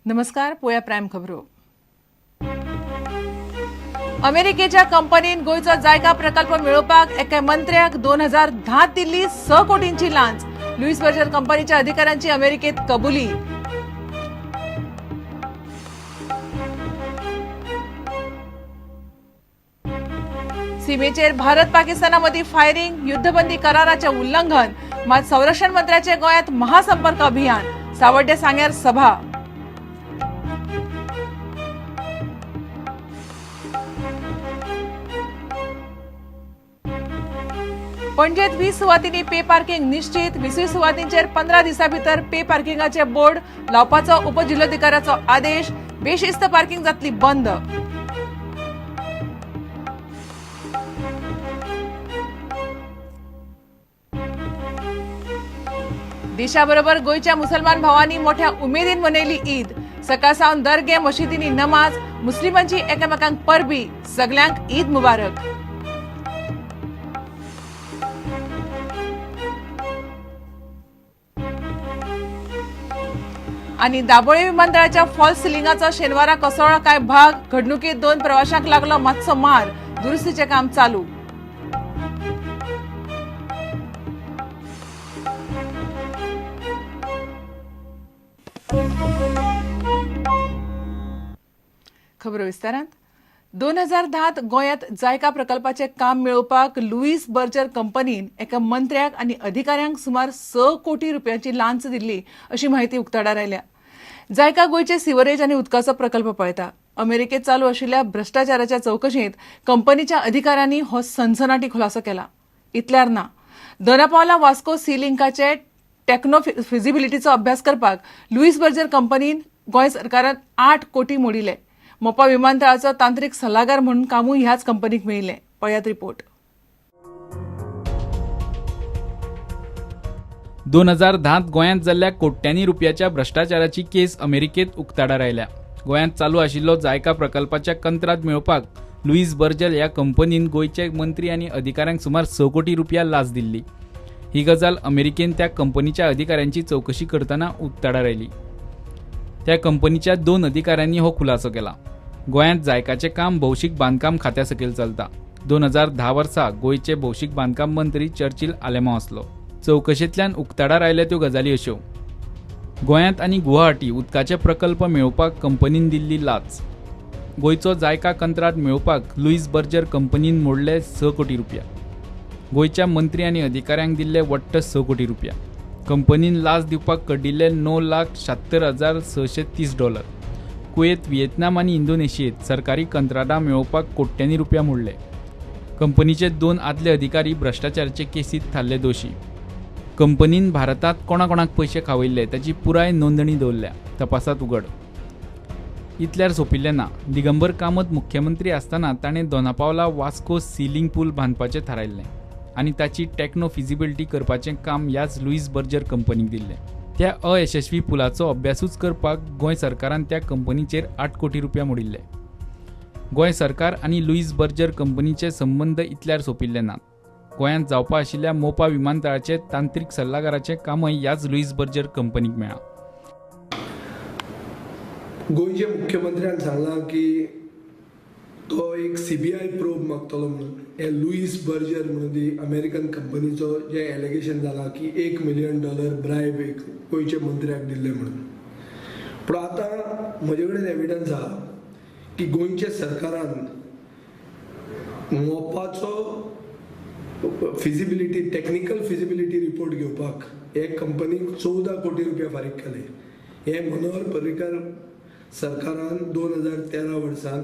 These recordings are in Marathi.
नमस्कार. पोया प्रायम खबरो. अमेरिकेच्या कंपनीन गोयचो जायका प्रकल्प मेळोवपाक एका मंत्र्याक 2010 दिल्ली 6 कोटींची लांच. लुईस बर्जर कंपनीच्या अधिकाऱ्यांची अमेरिकेत कबुली. सीमेचेर भारत पाकिस्ताना मदीं फायरिंग, युद्धबंदी कराराचे उल्लंघन. मात संरक्षण मंत्र्याचे गोंयांत महासंपर्क अभियान. सावड्डे सांग्यार सभा. पणजेत 20 सुवातींनी पे पार्किंग निश्चित. 20 सुवातींचेर 15 दिसां भितर पे पार्किंगाचे बोर्ड लावपाचो उपजिल्लोधिकाऱ्याचो आदेश. बेशिस्त पार्किंग जातली बंद. देशाबरोबर गोयच्या मुसलमान भावांनी मोठ्या उमेदीन मनयली ईद. सकाळ सावन दर्गे मशिदींनी नमाज. मुस्लिमांची एकामेकांक परबी. सगल्यांक ईद मुबारक. आणि दाबोळे विमानतळाच्या फॉल्स सिलिंगाचो शेनवारा कोसळ्ळो काय भाग. घडणुकीत 2 प्रवाशांक लागलो मातसो मार. दुरुस्तीचे काम चालू. खबरो विस्तारांत. 2010 गोंयांत जायका प्रकल्पाचे काम मेळोवपाक लुईस बर्जर कंपनीन एका मंत्र्याक आनी अधिकाऱ्यांक सुमार 6 कोटी रुपयांची लांच दिल्ली अशी माहिती उक्ताडार आयल्या. जायका गोंयचे सिवरेज आनी उदकाचो प्रकल्प पळयता. अमेरिकेत चालू आशिल्ल्या भ्रष्टाचाराच्या चवकशींत कंपनीच्या अधिकाऱ्यांनी हो सनसनाटी खुलासो केला. इतल्यार ना, दोनापावला वास्को सी लिंकाचे टेक्नो फिजिबिलिटीचो अभ्यास करपाक लुईस बर्जर कंपनीन गोंय सरकारान 8 कोटी मोडिले. मोपा विमानतळाचो तांत्रीक सल्लागार म्हणून कामूय ह्याच कंपनीक मेळिल्लें. पळयात रिपोर्ट. 2010 गोंयांत जाल्ल्या कोट्यांनी रुपयाच्या भ्रष्टाचाराची केस अमेरिकेत उक्ताडार आयल्या. गोंयांत चालू आशिल्लो जायका प्रकल्पाच्या कंत्राट मेळोवपाक लुईस बर्जर ह्या कंपनीन गोंयचे मंत्री आनी अधिकाऱ्यांक सुमार 6 कोटी रुपया लाच दिल्ली. ही गजाल अमेरिकेन त्या कंपनीच्या अधिकाऱ्यांची चवकशी करतना उक्ताडार आयली. त्या कंपनीच्या 2 अधिकाऱ्यांनी हो खुलासो केला. गोंयांत जायकाचे काम भौशीक बांदकाम खात्या सकयल चलता. 2010 वर्सा गोंयचे भौशीक बांदकाम मंत्री चर्चिल आलेमांव आसलो. चवकशेंतल्यान उक्ताडार आयल्या त्यो गजाली अश्यो. गोंयांत आनी गुवाहाटी उदकाचे प्रकल्प मेळोवपाक कंपनीन दिल्ली लाच. गोंयचो जायका कंत्राट मेळोवपाक लुईस बर्जर कंपनीन मोडले 6 कोटी रुपया. गोंयच्या मंत्री आनी अधिकाऱ्यांक दिल्ले वट्ट 6 कोटी रुपया. कंपनीन लाच दिवपाक कड्डिल्ले $9,76,630. कुवेत, व्हिएतनाम आनी इंडोनेशियेत सरकारी कंत्राटां मेळोवपाक कोट्यांनी रुपया मोडले. कंपनीचे 2 आदले अधिकारी भ्रष्टाचाराचे केसीत थारले दोशी. कंपनीन भारतांत कोणाकोणाक पयशे खावयल्ले ताची पुराय नोंदणी दवरल्या. तपासात उघड. इतल्यार सोंपिल्लें ना. दिगंबर कामत मुख्यमंत्री आसतना ताणें दोनापावला वास्को सीलिंग पूल बांदपाचें थारायल्लें आनी ताची टेक्नो फिजिबिलिटी करपाचें काम ह्याच लुईस बर्जर कंपनीक दिल्लें. त्या अयशस्वी पुलाचो अभ्यासूच करपाक गोंय सरकारान त्या कंपनीचेर 8 कोटी रुपया मोडिल्ले. गोंय सरकार आनी लुईस बर्जर कंपनीचे संबंद इतल्यार सोंपिल्ले नात. गोंयांत जावपा आशिल्ल्या मोपा विमानतळाचे तांत्रीक सल्लागाराचें कामय ह्याच लुईस बर्जर कंपनीक मेळ्ळां. गोंयच्या मुख्यमंत्र्यान सांगलां की तो एक CBI प्रोब मागतलो म्हणून. हे लुईस बर्जर म्हणून ती अमेरिकन कंपनीचो जे एलिगेशन जाला की $1 मिलियन ब्रायब एक गोंयच्या मंत्र्याक दिल्ले म्हणून. पूण आतां म्हजे कडेन एविडन्स आहा की गोंयच्या सरकारान मोपाचो फिजिबिलिटी टेक्निकल फिजिबिलिटी रिपोर्ट घेवपाक हे कंपनीक 14 कोटी रुपया फारीक केले. हे मनोहर पर्रीकर सरकारान 2013 वर्सान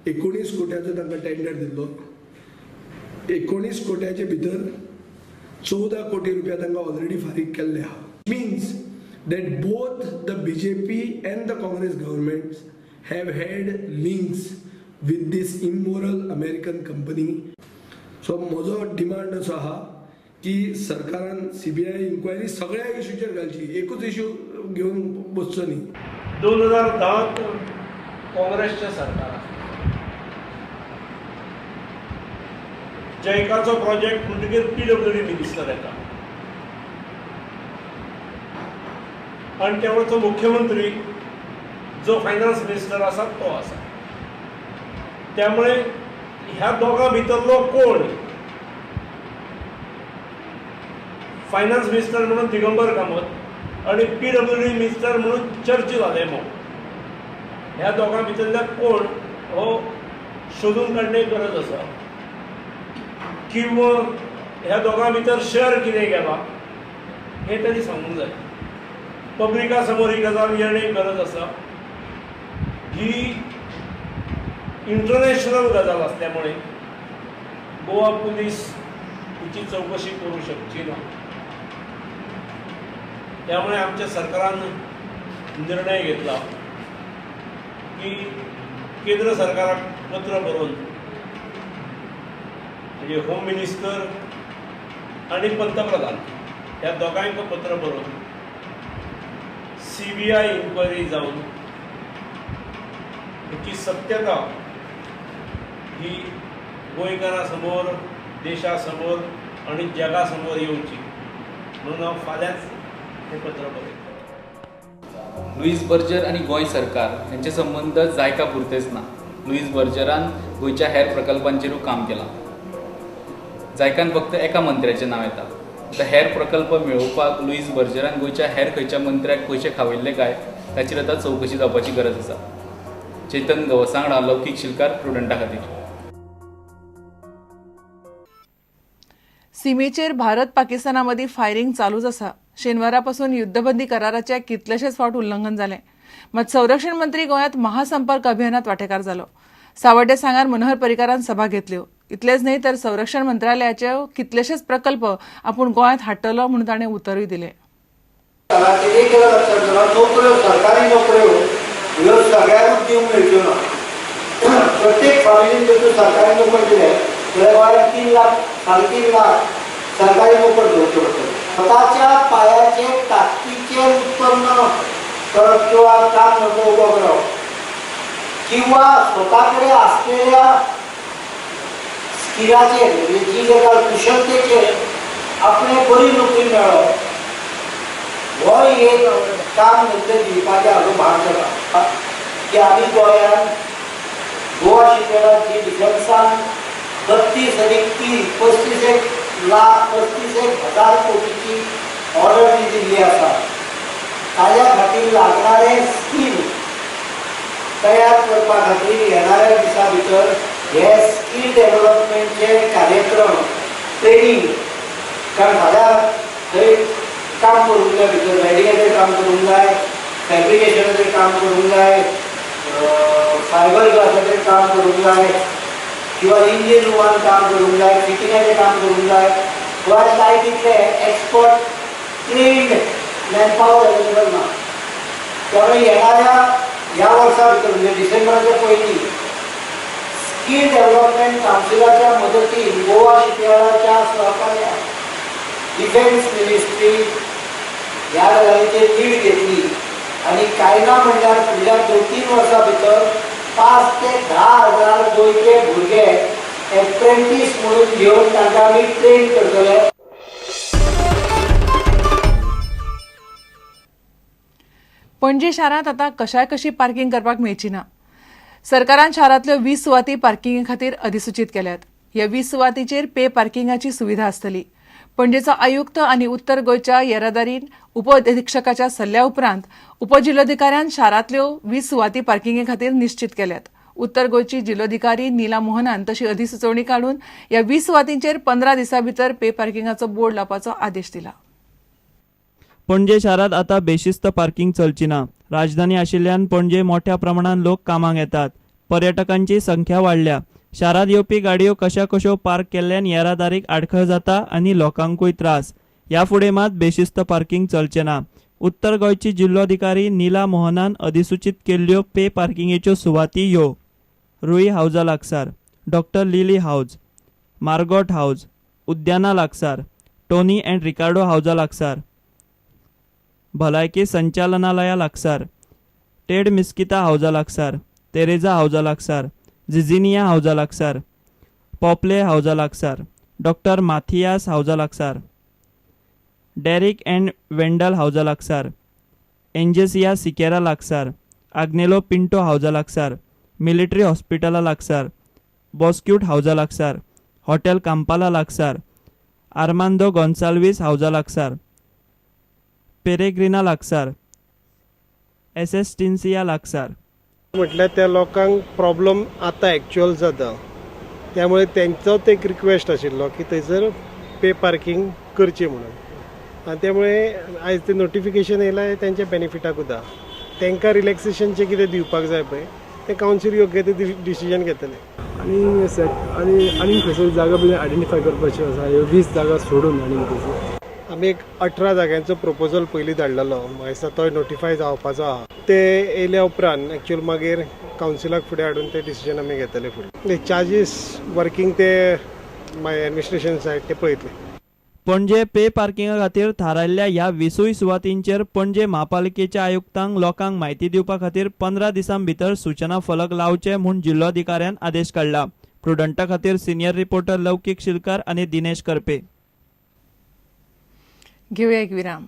19 कोट्याचो तांकां टेंडर दिल्लो. 19 कोट्याचे भितर 14 कोटी रुपया तांकां ऑलरेडी फारीक केल्ले आहा. Means that both the BJP and the Congress governments have had links with this immoral American company. So म्हजो डिमांड असो आहा की सरकारान CBI इन्क्वायरी सगळ्या इश्यूचेर घालची. एकूच इश्यू घेवन बसचो न्ही. 2010 काँग्रेसच्या सरकारान जयकाचो प्रोजेक्ट म्हणटकीर PWD मिनिस्टर येता आणि त्यावेळेचा मुख्यमंत्री जो फायनान्स मिनिस्टर आसा तो आसा. त्यामुळे ह्या दोगां भितरलो कोण फायनान्स मिनिस्टर म्हणून दिगंबर कामत आणि PWD मिनिस्टर म्हणून चर्चिल आलेमो, ह्या दोगां भितरल्या कोण हो सोदून काडणे गरज आसा. किंवा ह्या दोगां भितर शेअर कितें गेला हें तरी सांगूंक जाय. पब्लिका समोर ही गजाल येणे गरज आसा. ही इंटरनॅशनल गजाल असल्यामुळे गोवा पुलीस हिची चौकशी करू शकची ना. त्यामुळे आमच्या सरकारान निर्णय घेतला की केंद्र सरकाराक पत्र बरोवन म्हणजे होम मिनिस्टर आणि पंतप्रधान ह्या दोगांक पत्र बरोवन CBI इन्क्वायरी जावन हाची सत्यता ही गोंयकारां समोर, देशा समोर आणि जगा समोर येवची म्हणून हांव फाल्यांच हें पत्र बरयतलों. लुईस बर्जर आणि गोंय सरकार यांचे संबंध जायका पुरतेच ना. लुईस बर्जरान गोंयच्या हेर प्रकल्पांचेरूय काम केलां. जायकान फक्त एका मंत्र्याचें नांव येता. आता हेर प्रकल्प मेळोवपाक लुईस बर्जरान गोंयच्या हेर खंयच्या मंत्र्याक पयशे खावयल्ले काय ताचेर आतां चवकशी जावपाची गरज आसा. चेतन गवसांगडा, लौकीक शिलकार, प्रुडंटा खातीर. सीमेचेर भारत पाकिस्तानामदीं फायरिंग चालूच आसा. शेनवारापासून युद्धबंदी कराराचे कितलेशेच फावट उल्लंघन जालें. मात संरक्षण मंत्री गोंयांत महासंपर्क अभियानात वांटेकार जालो. सावड्डे सांगार मनोहर पर्रीकारान सभा घेतल्यो. इतलेंच न्हय तर संरक्षण मंत्रालयाचे कितलेशेच प्रकल्प आपूण गोंयांत हाडटलो म्हणून ताणें उतरूय दिलें. सरकारी नोकऱ्यो ह्यो सगळ्यांक दिवंक मेळच्यो ना. प्रत्येक फॅमिलीन जर सरकारी नोकरी दिले जाल्यार 3 लाख 3.5 लाख सरकारी नोकर घेवच्यो पडटल्यो. स्वताच्या पायाचे ताकदीचे उत्पन्न करप किंवा काम धंदो उबो करप किंवा स्वता कडेन आसलेल्या स्किलाचेर म्हणजे जी गजाल कुशलतेचेर आपणे बरी नोकरी मेळप हो एक काम धंदे दिवपाचें हाजो भाग जाता. की आमी गोंयांत गोवा शिपियर्डाची डिफेन्सान 32 अधिक 3 35 लाख 35,000 कोटीची ऑर्डर दिल्ली आसा. ताज्या खातीर लागणारे स्कीम तयार करपा खातीर येणाऱ्या दिसा भितर हे स्कील डेव्हलपमेंटचे कार्यक्रम ट्रेनिंग कारण फाल्यां थंय काम करूंक जाय. भितर वेल्डिंगाचें काम करूंक जाय, फॅब्रिकेशनाचें काम करूंक जाय, फायबर ग्लासाचें काम करूंक जाय किंवा इंजिन रुमान काम करूंक जाय, फिटिंगाचें काम करूंक जाय. गोंयांत जाय तितले एक्सपर्ट ट्रेन्ड मॅनपावर अवेलेबल ना. त्यामुळे येणाऱ्या ह्या वर्सा भितर म्हणजे डिसेंबराच्या पयलीं स्कील डेव्हलपमेंट कावन्सिलाच्या मदतीन गोवा शिपियर्डाच्या सहकार्यान डिफेन्स मिनिस्ट्री ह्या गजालीचेर लीड घेतली आनी कांय ना म्हणल्यार फुडल्या 2-3 वर्सां भितर 5 ते 10,000 गोंयचे भुरगे एप्रेंटीस म्हणून घेवन तांकां आमी ट्रेन करतले. पणजी शारांत आतां कशाय कशी पार्किंग करपाक मेळची ना. सरकारान शारांतल्यो 20 सुवाती पार्किंगे खातीर अधिसूचीत केल्यात. ह्या 20 सुवातींचेर पे पार्किंगाची सुविधा आसतली. पणजेचो आयुक्त आनी उत्तर गोंयच्या येरादारी उपअधिक्षकाच्या सल्ल्या उपरांत उपजिल्लोधिकाऱ्यान शारांतल्यो 20 सुवाती पार्किंगे खातीर निश्चित केल्यात. उत्तर गोंयची जिल्लोधिकारी नीला मोहनान तशी अधिसुचोवणी काडून ह्या 20 सुवातींचेर 15 दिसां भितर पे पार्किंगाचो बोर्ड लावपाचो आदेश दिला. पणजे शारांत आतां बेशिस्त पार्किंग चलची ना. राजधानी आशिल्ल्यान पणजे मोठ्या प्रमाणात लोक कामाक येतात. पर्यटकांची संख्या वाडल्या. शारांत येवपी गाडयो कशा कश्यो पार्क केल्ल्यान येरादारीक आडखळ जाता आनी लोकांकूय त्रास. ह्या फुडें मात बेशिस्त पार्किंग चलचें ना. उत्तर गोंयची जिल्लोधिकारी नीला मोहनान अधिसूचीत केल्ल्यो पे पार्किंगेच्यो सुवाती ह्यो: रुई हावजा लागसार, डॉक्टर लिली हावज, मार्गोट हावज, उद्याना लागसार, टोनी अँड रिकार्डो हावजा लागसार, भलायकी संचालनालया लागसार, टेड मिस्किता हावजा लागसार, तेरेजा हावजा लागसार, झिझिनिया हावजा लागसार, पॉप्ले हावजा लागसार, डॉक्टर माथियास हावजा लागसार, डेरिक अँड वेंडल हावजा लागसार, एंजेसिया सिकेरा लागसार, आग्नेलो पिंटो हावजा लागसार, मिलिटरी हॉस्पिटला लागसार, बॉस्क्यूट हावजा लागसार, हॉटेल कांपाला लागसार, आर्मांदो गॉन्साल्वीस हावजा लागसार, पेरेग्रिना लागसार, एसेस्टिन्सिया लागसार. म्हटल्यार त्या लोकांक प्रॉब्लम आतां एक्चुअल जाता, त्यामुळे तेंचोच एक रिक्वेस्ट आशिल्लो की थंयसर पे पार्किंग करचें म्हणून, आनी त्यामुळे आयज तें नोटिफिकेशन येयलां तेंच्या बेनिफिटाक उदा. तांकां रिलॅक्सेशनचें कितें दिवपाक जाय पळय तें कावन्सील योग्य ते डिसिजन घेतले. आनी खंयसर जागा बी आयडेंटिफाय करपाच्यो आसा, ह्यो 20 जागा सोडून आनी कितें. आमी एक 18 जाग्यांचो प्रपोजल पयलीं धाडलेलो, मागीर तो नोटिफाय जावपाचो आहा. ते येयल्या उपरांत एक्चुअल मागीर कावन्सिलाक फुडें हाडून ते डिसिजन आमी घेतले फुडें. चार्जीस वर्कींग ते मागीर एडमिनिस्ट्रेशन सायड ते पळयतले. पणजे पे पार्किंगा खातीर थारायल्ल्या ह्या 20 सुवातींचेर पणजे महापालिकेच्या आयुक्तांक लोकांक म्हायती दिवपा खातीर 15 दिसां भितर सूचना फलक लावचे म्हूण जिल्लोधिकाऱ्यान आदेश काडला. प्रुडंटा खातीर सिनियर रिपोर्टर लौकीक शिलकार आनी दिनेश करपे. घेऊया एक विराम.